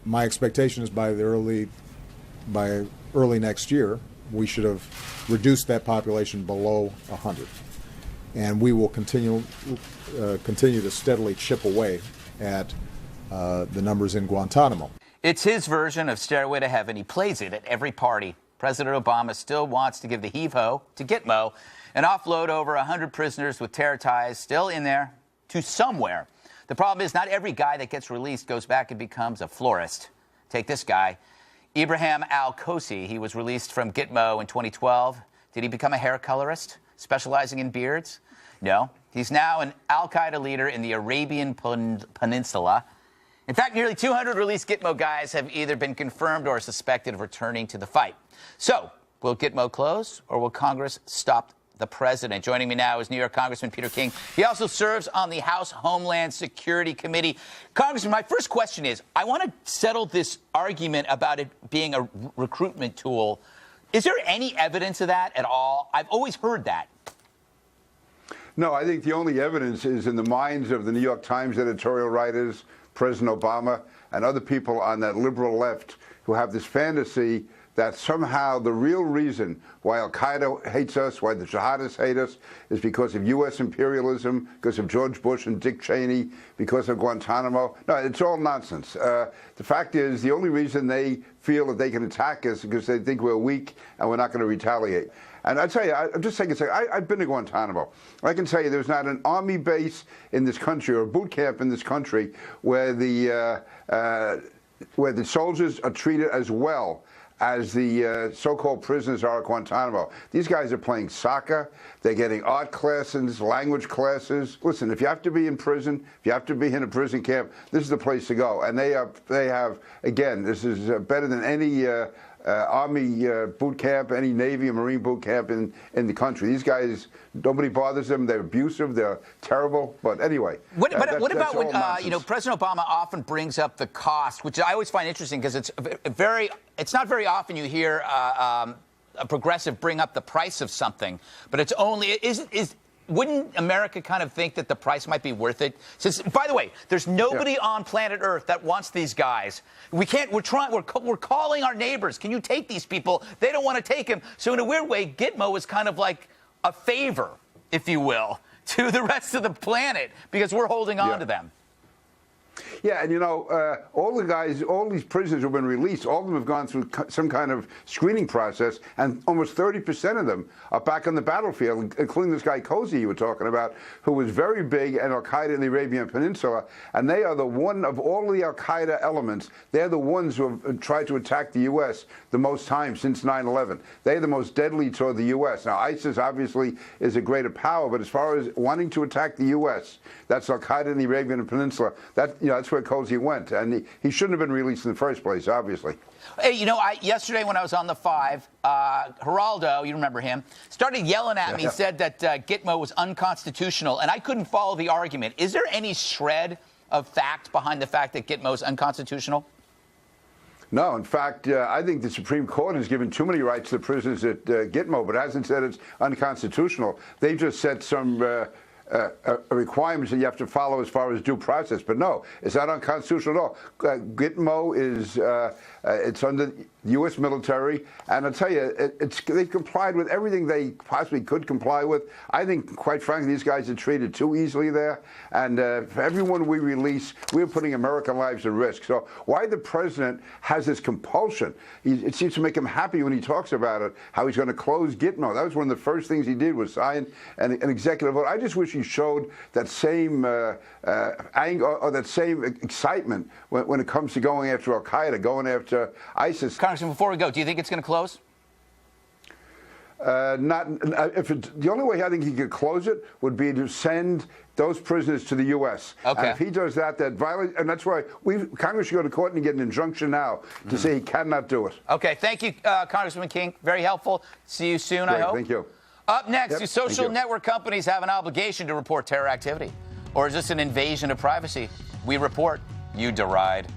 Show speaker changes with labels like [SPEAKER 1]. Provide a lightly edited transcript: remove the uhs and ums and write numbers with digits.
[SPEAKER 1] my expectation is by early next year, we should have reduced that population below 100, and we will continue to steadily chip away at the numbers in Guantanamo.
[SPEAKER 2] It's his version of Stairway to Heaven. He plays it at every party. President Obama still wants to give the heave-ho to Gitmo and offload over 100 prisoners with terror ties still in there to somewhere. The problem is not every guy that gets released goes back and becomes a florist. Take this guy, Ibrahim al-Kosi. He was released from Gitmo in 2012. Did he become a hair colorist, specializing in beards? No. He's now an al-Qaeda leader in the Arabian Peninsula. In fact, nearly 200 released Gitmo guys have either been confirmed or suspected of returning to the fight. So, will Gitmo close, or will Congress stop the president? Joining me now is New York Congressman Peter King. He also serves on the House Homeland Security Committee. Congressman, my first question is, I want to settle this argument about it being a recruitment tool. Is there any evidence of that at all? I've always heard that.
[SPEAKER 3] No, I think the only evidence is in the minds of the New York Times editorial writers, President Obama, and other people on that liberal left who have this fantasy that somehow the real reason why al-Qaeda hates us, why the jihadists hate us, is because of U.S. imperialism, because of George Bush and Dick Cheney, because of Guantanamo. No, it's all nonsense. The fact is, the only reason they feel that they can attack us is because they think we're weak and we're not going to retaliate. And I tell you, I'm just taking a second. I've been to Guantanamo. I can tell you there's not an army base in this country or a boot camp in this country where the soldiers are treated as well as the so-called prisoners are at Guantanamo. These guys are playing soccer. They're getting art classes, language classes. Listen, if you have to be in prison, if you have to be in a prison camp, this is the place to go. And they have, again, this is better than any Army boot camp, any Navy or Marine boot camp in the country. These guys, nobody bothers them. They're abusive. They're terrible. But anyway.
[SPEAKER 2] What about when, President Obama often brings up the cost, which I always find interesting because it's not very often you hear a progressive bring up the price of something, but it's only, wouldn't America kind of think that the price might be worth it? Since, by the way, there's nobody on planet Earth that wants these guys. We're calling our neighbors. Can you take these people? They don't want to take them. So in a weird way, Gitmo is kind of like a favor, if you will, to the rest of the planet because we're holding on to them.
[SPEAKER 3] Yeah, and all the guys, all these prisoners who have been released, all of them have gone through some kind of screening process, and almost 30% of them are back on the battlefield, including this guy Cozy you were talking about, who was very big at al-Qaeda in the Arabian Peninsula, and they are the one of all the al-Qaeda elements, they're the ones who have tried to attack the U.S. the most times since 9/11. They're the most deadly toward the U.S. Now, ISIS obviously is a greater power, but as far as wanting to attack the U.S., that's al-Qaeda in the Arabian Peninsula. That's where Cozy went, and he shouldn't have been released in the first place, obviously.
[SPEAKER 2] Hey, yesterday when I was on the 5, Geraldo, you remember him, started yelling at me, said that Gitmo was unconstitutional, and I couldn't follow the argument. Is there any shred of fact behind the fact that Gitmo is unconstitutional?
[SPEAKER 3] No, in fact, I think the Supreme Court has given too many rights to the prisoners at Gitmo, but hasn't said it's unconstitutional. They've just set some requirements that you have to follow as far as due process. But no, it's not unconstitutional at all. Gitmo is it's under the U.S. military, and I'll tell you, they've complied with everything they possibly could comply with. I think, quite frankly, these guys are treated too easily there, and for everyone we release, we're putting American lives at risk. So why the president has this compulsion? It seems to make him happy when he talks about it, how he's going to close Gitmo. That was one of the first things he did, was sign an executive order. I just wish he showed that same anger or that same excitement when it comes to going after al-Qaeda, going after ISIS.
[SPEAKER 2] Congressman, before we go, do you think it's going to close?
[SPEAKER 3] The only way I think he could close it would be to send those prisoners to the U.S.
[SPEAKER 2] Okay.
[SPEAKER 3] And if he does that violates, and that's why Congress should go to court and get an injunction now to say he cannot do it.
[SPEAKER 2] Okay, thank you, Congressman King. Very helpful. See you soon,
[SPEAKER 3] Great,
[SPEAKER 2] I hope.
[SPEAKER 3] Thank you.
[SPEAKER 2] Up next, do social network companies have an obligation to report terror activity? Or is this an invasion of privacy? We report, you deride.